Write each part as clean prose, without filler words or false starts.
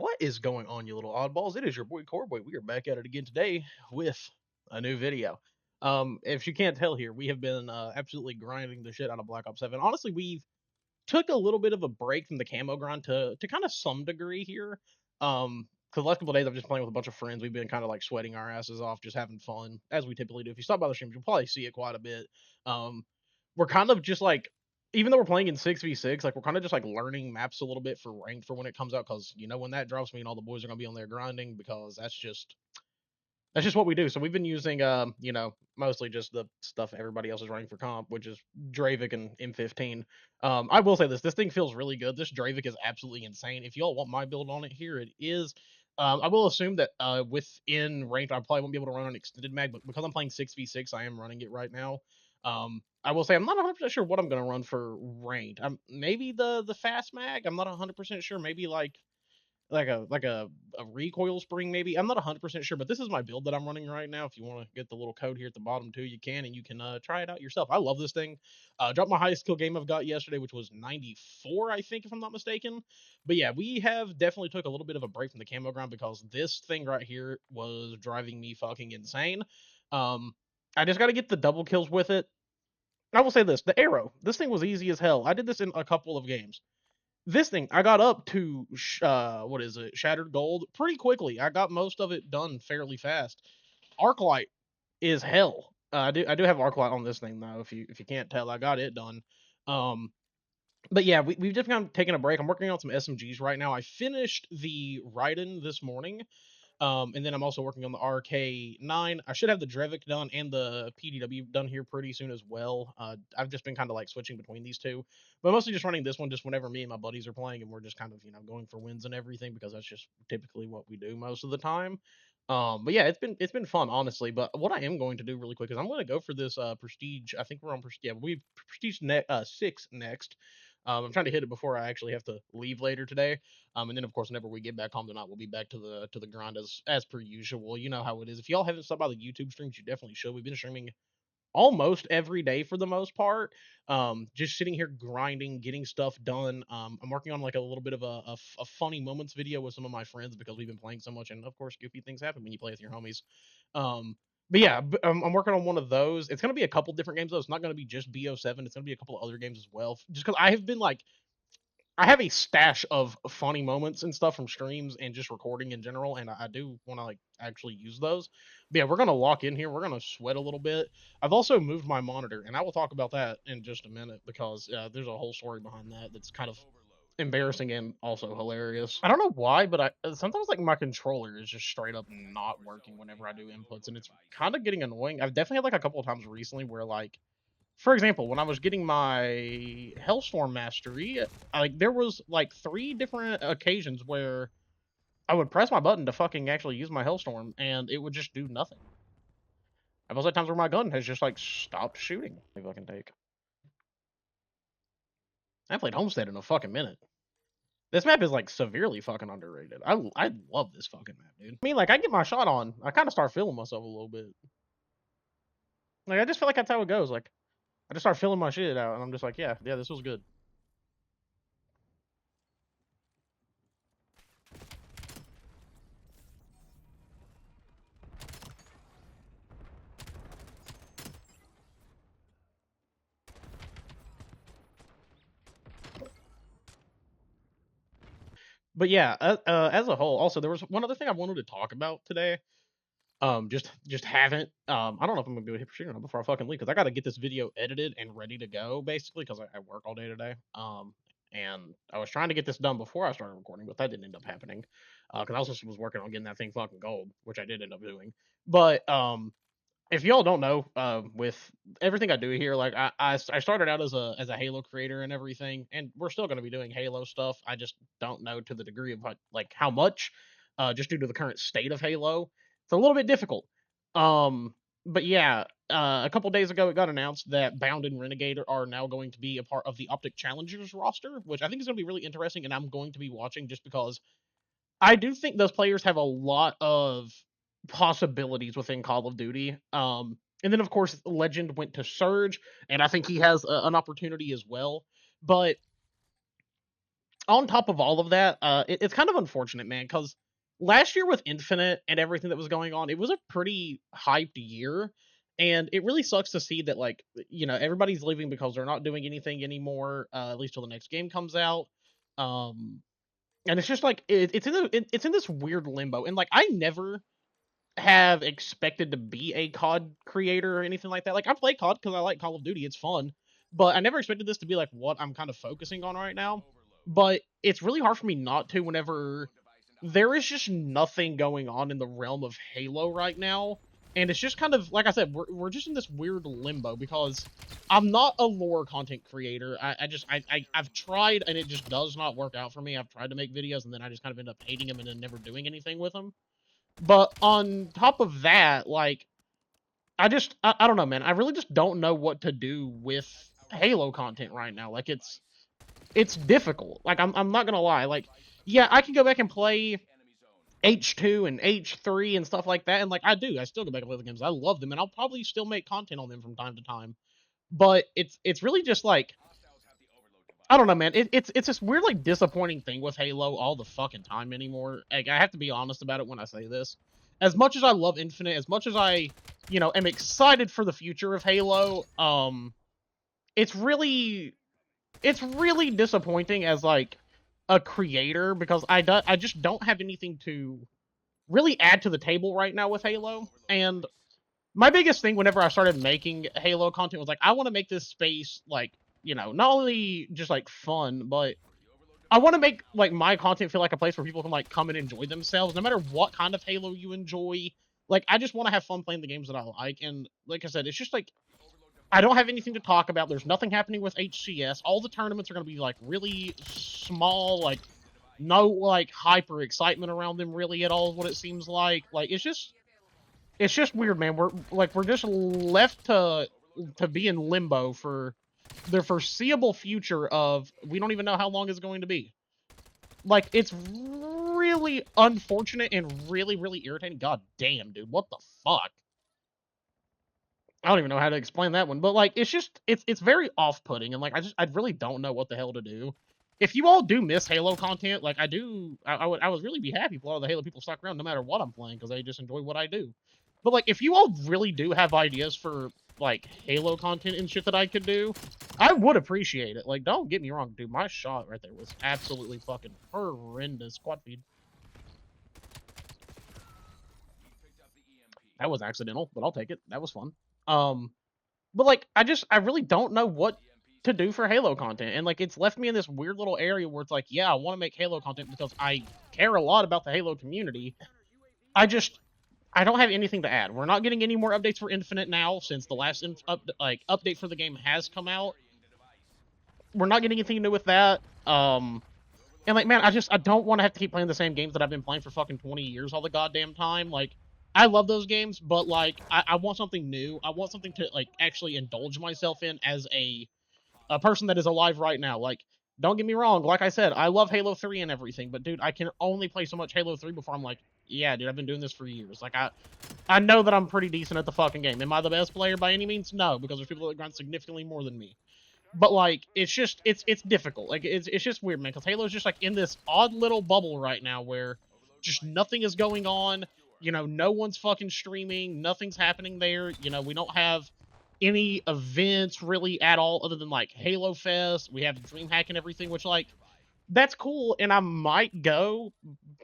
What is going on, you little oddballs? It is your boy Corboy. We are back at it again today with a new video. If you can't tell here, we have been absolutely grinding the shit out of Black Ops 7. Honestly, we've took a little bit of a break from the camo grind to kind of some degree here. Because the last couple of days I've just playing with a bunch of friends. We've been kind of like sweating our asses off, just having fun, as we typically do. If you stop by the streams, you'll probably see it quite a bit. Um, we're kind of just like, even though we're playing in 6v6, like we're kind of just like learning maps a little bit for ranked for when it comes out. Because when that drops, me and all the boys are gonna be on there grinding because that's just what we do. So we've been using, mostly just the stuff everybody else is running for comp, which is Dravik and M15. I will say this thing feels really good. This Dravik is absolutely insane. If y'all want my build on it, here it is. I will assume that within ranked, I probably won't be able to run an extended mag, but because I'm playing 6v6, I am running it right now. I will say I'm not 100% sure what I'm going to run for ranked. Maybe the fast mag. I'm not 100% sure. Maybe like a recoil spring maybe. I'm not 100% sure, but this is my build that I'm running right now. If you want to get the little code here at the bottom too, you can, and you can try it out yourself. I love this thing. Dropped my highest kill game I've got yesterday, which was 94, I think, if I'm not mistaken. But yeah, we have definitely took a little bit of a break from the camo grind because this thing right here was driving me fucking insane. I just got to get the double kills with it. I will say this arrow, this thing was easy as hell. I did this in a couple of games. This thing, I got up to what is it, Shattered Gold pretty quickly. I got most of it done fairly fast. Arclight is hell. I do have Arclight on this thing though. If you can't tell, I got it done. Um, but yeah, we've just kind of taken a break. I'm working on some SMGs right now. I finished the Raiden this morning. And then I'm also working on the RK9. I should have the Drevik done and the PDW done here pretty soon as well. I've just been kind of like switching between these two, but mostly just running this one just whenever me and my buddies are playing, and we're just kind of going for wins and everything because that's just typically what we do most of the time. But yeah, it's been fun honestly. But what I am going to do really quick is I'm going to go for this prestige. I think we're on prestige. Yeah, we prestige 6 next. I'm trying to hit it before I actually have to leave later today. And then of course, whenever we get back home tonight, we'll be back to the grind as per usual. You know how it is. If y'all haven't stopped by the YouTube streams, you definitely should. We've been streaming almost every day for the most part. Just sitting here grinding, getting stuff done. I'm working on like a little bit of a funny moments video with some of my friends because we've been playing so much, and of course, goofy things happen when you play with your homies. But yeah, I'm working on one of those. It's gonna be a couple different games though. It's not gonna be just BO7. It's gonna be a couple of other games as well. Just because I have been like I have a stash of funny moments and stuff from streams and just recording in general, and I do want to like actually use those. But yeah, we're gonna lock in here. We're gonna sweat a little bit. I've also moved my monitor, and I will talk about that in just a minute because there's a whole story behind that that's kind of embarrassing and also hilarious. I don't know why, but I sometimes like my controller is just straight up not working whenever I do inputs, and it's kind of getting annoying. I've definitely had like a couple of times recently where like for example, when I was getting my Hellstorm mastery, like there was like 3 different occasions where I would press my button to fucking actually use my Hellstorm, and it would just do nothing. I've also had times where my gun has just like stopped shooting. Maybe I can take. I haven't played Homestead in a fucking minute. This map is like severely fucking underrated. I love this fucking map, dude. I mean, like I get my shot on, I kind of start feeling myself a little bit. Like I just feel like that's how it goes. Like I just start feeling my shit out, and I'm just like, yeah, this was good. But yeah, as a whole, also there was one other thing I wanted to talk about today. Just haven't. I don't know if I'm gonna be able to hit proceed or not before I fucking leave because I got to get this video edited and ready to go basically because I work all day today. And I was trying to get this done before I started recording, but that didn't end up happening. Because I also was working on getting that thing fucking gold, which I did end up doing. But if y'all don't know, with everything I do here, like I started out as a Halo creator and everything, and we're still going to be doing Halo stuff. I just don't know to the degree of like how much, just due to the current state of Halo. It's a little bit difficult. But yeah, a couple days ago it got announced that Bound and Renegade are now going to be a part of the Optic Challengers roster, which I think is going to be really interesting, and I'm going to be watching just because I do think those players have a lot of possibilities within Call of Duty. And then of course Legend went to Surge, and I think he has an opportunity as well. But on top of all of that, it's kind of unfortunate, man, because last year with Infinite and everything that was going on, it was a pretty hyped year, and it really sucks to see that like everybody's leaving because they're not doing anything anymore, at least till the next game comes out. Um, and it's just like it's in this weird limbo, and like I never have expected to be a COD creator or anything like that. Like I play COD because I like Call of Duty, it's fun, but I never expected this to be like what I'm kind of focusing on right now. But it's really hard for me not to whenever there is just nothing going on in the realm of Halo right now. And it's just kind of like I said, we're just in this weird limbo because I'm not a lore content creator. I've tried and it just does not work out for me. I've tried to make videos and then I just kind of end up hating them and then never doing anything with them. But on top of that, like I don't know, man. I really just don't know what to do with Halo content right now. Like it's difficult. Like I'm not gonna lie. Like yeah, I can go back and play H2 and H3 and stuff like that, and like I do. I still go back and play the games. I love them, and I'll probably still make content on them from time to time. But it's really just like I don't know, man. It's this weird like disappointing thing with Halo all the fucking time anymore. Like I have to be honest about it when I say this. As much as I love Infinite, as much as I, am excited for the future of Halo, it's really it's really disappointing as like a creator because I just don't have anything to really add to the table right now with Halo. And my biggest thing whenever I started making Halo content was like I want to make this space like, not only just like fun, but I want to make like my content feel like a place where people can like come and enjoy themselves no matter what kind of Halo you enjoy. Like I just want to have fun playing the games that I like, and like I said, it's just like I don't have anything to talk about. There's nothing happening with HCS. All the tournaments are going to be like really small, like no like hyper excitement around them really at all. Is what it seems like. Like it's just weird, man. We're just left to be in limbo for the foreseeable future of we don't even know how long it's going to be. Like it's really unfortunate and really really irritating. God damn, dude, what the fuck? I don't even know how to explain that one, but like it's just it's very off-putting, and like I really don't know what the hell to do. If you all do miss Halo content, like I do, I would really be happy if a lot of the Halo people stuck around no matter what I'm playing because they just enjoy what I do. But like if you all really do have ideas for like Halo content and shit that I could do, I would appreciate it. Like don't get me wrong, dude, my shot right there was absolutely fucking horrendous. Quad feed. That was accidental, but I'll take it. That was fun. Um, but like I really don't know what to do for Halo content, and like it's left me in this weird little area where it's like, yeah, I want to make Halo content because I care a lot about the Halo community. I don't have anything to add. We're not getting any more updates for Infinite now since the last update for the game has come out. We're not getting anything new with that. And like, man, I don't want to have to keep playing the same games that I've been playing for fucking 20 years all the goddamn time. Like, I love those games, but like, I want something new. I want something to like actually indulge myself in as a person that is alive right now. Like, don't get me wrong. Like I said, I love Halo 3 and everything, but dude, I can only play so much Halo 3 before I'm like, yeah, dude, I've been doing this for years. Like, I know that I'm pretty decent at the fucking game. Am I the best player by any means? No, because there's people that grind significantly more than me. But like it's just it's difficult. Like it's just weird, man, because Halo's just like in this odd little bubble right now where just nothing is going on. No one's fucking streaming, nothing's happening there. We don't have any events really at all other than like Halo Fest. We have DreamHack and everything, which like that's cool, and I might go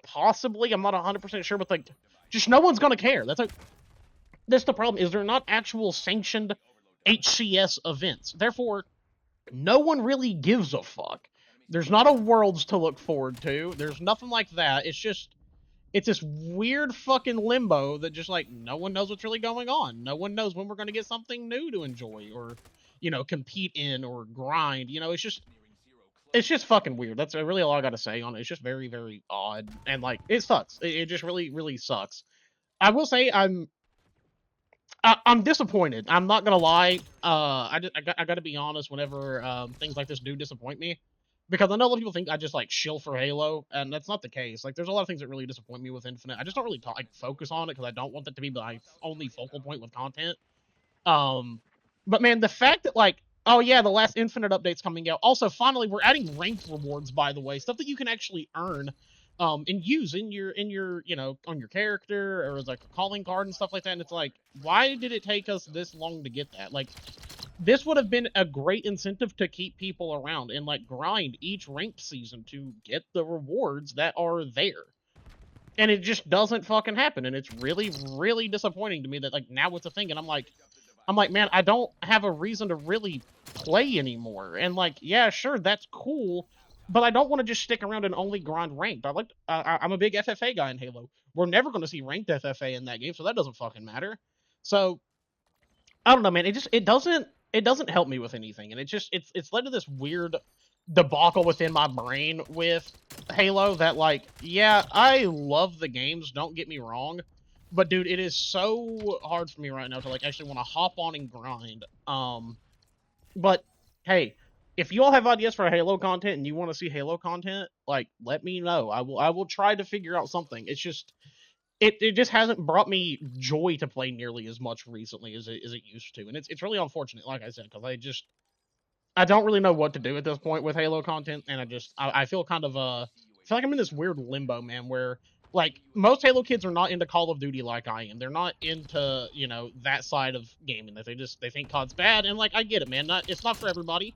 possibly. I'm not 100% sure, but like just no one's gonna care. That's the problem. Is they're not actual sanctioned HCS events. Therefore, no one really gives a fuck. There's not a Worlds to look forward to. There's nothing like that. It's this weird fucking limbo that just like no one knows what's really going on. No one knows when we're going to get something new to enjoy or, compete in or grind. It's just fucking weird. That's really all I got to say on it. It's just very, very odd. And like, it sucks. It just really, really sucks. I will say I'm disappointed. I'm not gonna lie. I got to be honest. Whenever things like this do disappoint me, because I know a lot of people think I just like shill for Halo, and that's not the case. Like, there's a lot of things that really disappoint me with Infinite. I just don't really focus on it because I don't want that to be my only focal point with content. Um, but man, the fact that like Oh yeah, the last Infinite update's coming out. Also, finally, we're adding ranked rewards. By the way, stuff that you can actually earn, and use in your on your character or as like a calling card and stuff like that. And it's like, why did it take us this long to get that? Like, this would have been a great incentive to keep people around and like grind each ranked season to get the rewards that are there. And it just doesn't fucking happen, and it's really, really disappointing to me that like now it's a thing, and I'm like, man, I don't have a reason to really play anymore. And like, yeah, sure, that's cool, but I don't want to just stick around and only grind ranked. I'm a big FFA guy in Halo. We're never going to see ranked FFA in that game, so that doesn't fucking matter. So I don't know, man. It doesn't help me with anything, and it's led to this weird debacle within my brain with Halo that like, yeah, I love the games, don't get me wrong, but dude, it is so hard for me right now to like actually want to hop on and grind. But hey, if you all have ideas for Halo content and you want to see Halo content, like let me know. I will try to figure out something. It's just it just hasn't brought me joy to play nearly as much recently as it used to, and it's really unfortunate, like I said, because I don't really know what to do at this point with Halo content, and I feel kind of I feel like I'm in this weird limbo, man, where like most Halo kids are not into Call of Duty like I am. They're not into that side of gaming. That they think COD's bad, and like I get it, man. It's not for everybody.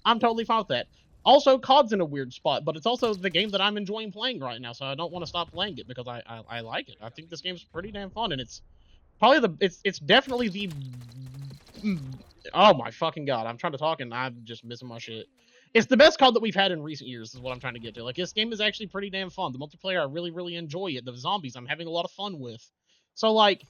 I'm totally fine with that. Also, COD's in a weird spot, but it's also the game that I'm enjoying playing right now, so I don't want to stop playing it because I like it. I think this game's pretty damn fun, and it's probably it's definitely the oh my fucking god, I'm trying to talk and I'm just missing my shit. It's the best COD that we've had in recent years, is what I'm trying to get to. Like, this game is actually pretty damn fun. The multiplayer, I really, really enjoy it. The zombies, I'm having a lot of fun with. So, like,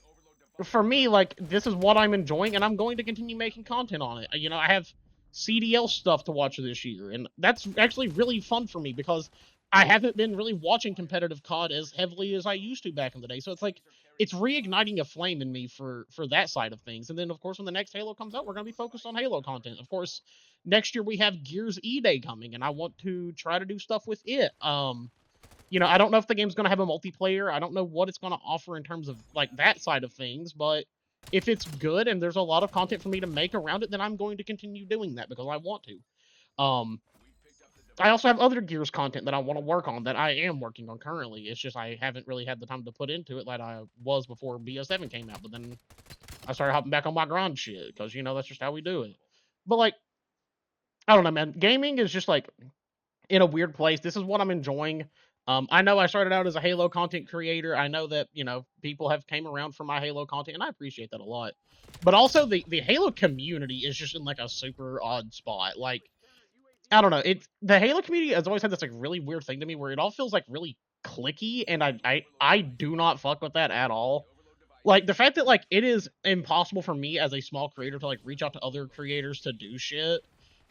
for me, like, this is what I'm enjoying, and I'm going to continue making content on it. I have CDL stuff to watch this year, and that's actually really fun for me because I haven't been really watching competitive COD as heavily as I used to back in the day. So it's like it's reigniting a flame in me for that side of things. And then of course when the next Halo comes out, we're gonna be focused on Halo content. Of course, next year we have Gears E Day coming, and I want to try to do stuff with it. I don't know if the game's gonna have a multiplayer. I don't know what it's gonna offer in terms of like that side of things, but if it's good and there's a lot of content for me to make around it, then I'm going to continue doing that because I want to. I also have other Gears content that I want to work on that I am working on currently. It's just I haven't really had the time to put into it like I was before BO7 came out. But then I started hopping back on my grind shit because that's just how we do it. But like, I don't know, man. Gaming is just like in a weird place. This is what I'm enjoying. I know I started out as a Halo content creator. I know that people have came around for my Halo content, and I appreciate that a lot. But also the Halo community is just in like a super odd spot. Like, I don't know. The Halo community has always had this like really weird thing to me where it all feels like really clicky, and I do not fuck with that at all. Like the fact that like it is impossible for me as a small creator to like reach out to other creators to do shit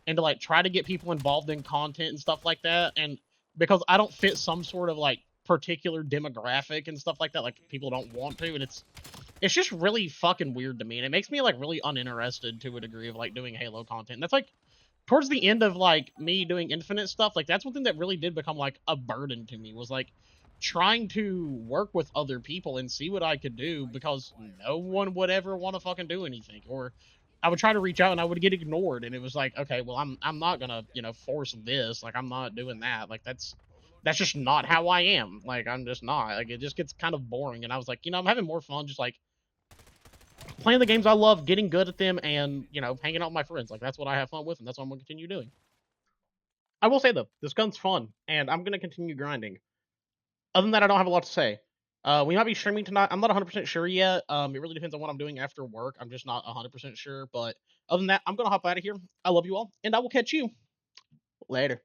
and to like try to get people involved in content and stuff like that, and because I don't fit some sort of like particular demographic and stuff like that, like people don't want to, and it's just really fucking weird to me, and it makes me like really uninterested to a degree of like doing Halo content. And that's like towards the end of like me doing Infinite stuff, like that's one thing that really did become like a burden to me, was like trying to work with other people and see what I could do, because no one would ever want to fucking do anything. Or I would try to reach out and I would get ignored, and it was like, okay, well I'm not gonna force this. Like, I'm not doing that. Like, that's just not how I am. Like, I'm just not. Like, it just gets kind of boring. And I was like, I'm having more fun just like playing the games I love, getting good at them, and hanging out with my friends. Like, that's what I have fun with, and that's what I'm gonna continue doing. I will say though, this gun's fun, and I'm gonna continue grinding. Other than that, I don't have a lot to say. We might be streaming tonight. I'm not 100% sure yet. It really depends on what I'm doing after work. I'm just not 100% sure. But other than that, I'm gonna hop out of here. I love you all, and I will catch you later.